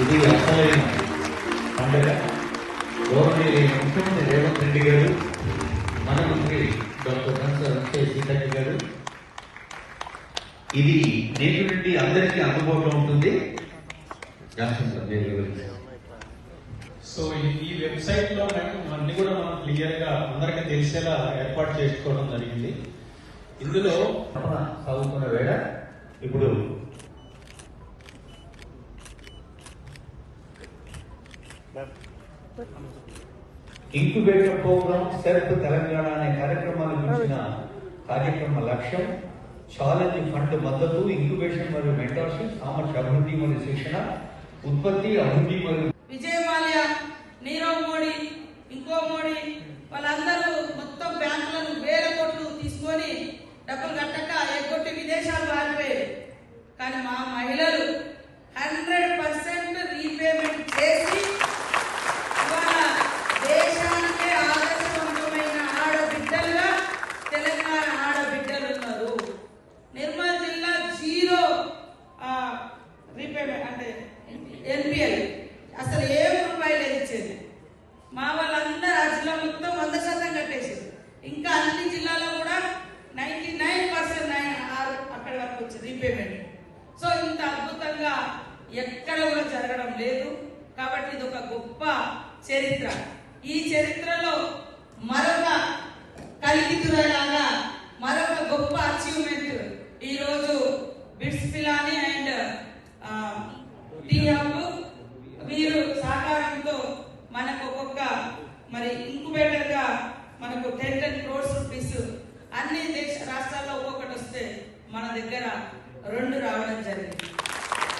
ఇది అసలైన పండుగ. గౌరవనీయ ముఖ్యమంత్రి రేవంత్ రెడ్డి గారు, మన మంత్రి డాక్టర్ కన్సర్ సీతక్క గారు, ఇది నేటి నుండి అందరికీ అందుబాటులో ఉంటుంది. సో ఈ వెబ్సైట్ లో అన్ని కూడా మనం క్లియర్ గా అందరికీ తెలిసేలా ఏర్పాటు చేసుకోవడం జరిగింది. ఇందులో సాగుతున్న వేళ ఇప్పుడు ఇంక్యుబేటర్ ప్రోగ్రామ్ సెర్ప్ తెలంగాణ అనే కార్యక్రమాన్ని గురించిన కార్యక్రమ లక్ష్యం ఛాలెంజ్ ఫండ్ మద్దతు, ఇంక్యుబేషన్ మరియు మెంటర్షిప్, సామర్థ్య అభివృద్ధి మరియు శిక్షణ, ఉత్పత్తి అభివృద్ధి మరియు విజయ్ మాల్యా, నీరవ్ మోడీ, ఇంకో మోడీ వాళ్ళందరూ మొత్తం బ్యాంకులను వేల కోట్లు తీసుకొని డబ్బులు కట్టక ఎగ్గొట్టి విదేశాలు పారిపోయారు. కానీ మా మహిళలు 100% రీపేమెంట్ చేసి ఇవాళ దేశానికే ఆదర్శవంతమైన ఆడబిడ్డలుగా తెలంగాణ ఆడబిడ్డలు ఉన్నారు. నిర్మల్ జిల్లా 0 రీపేమెంట్ అంటే ఎన్పిఎల్ అసలు ఏ రూపాయలు ఇచ్చేది. మా వాళ్ళందరూ ఆ జిల్లా మొత్తం 100% కట్టేసారు. ఇంకా అన్ని జిల్లాలో కూడా 99% అక్కడి వరకు వచ్చింది రీపేమెంట్. సో ఇంత అద్భుతంగా ఎక్కడ కూడా జరగడం లేదు. కాబట్టి ఇది ఒక గొప్ప చరిత్ర. ఈ చరిత్రలో మరొక కలిగితురలాగా మరొక గొప్ప అచీవ్మెంట్ ఈరోజు BITS Pilani and T hub వీరు సహకారంతో మనకు ఒక్కొక్క మరి ఇంక్యుబేటర్ గా మనకు 10 crores రూపీస్ అన్ని రాష్ట్రాల్లో ఒక్కొక్కటి వస్తే మన దగ్గర 2 రావడం జరిగింది.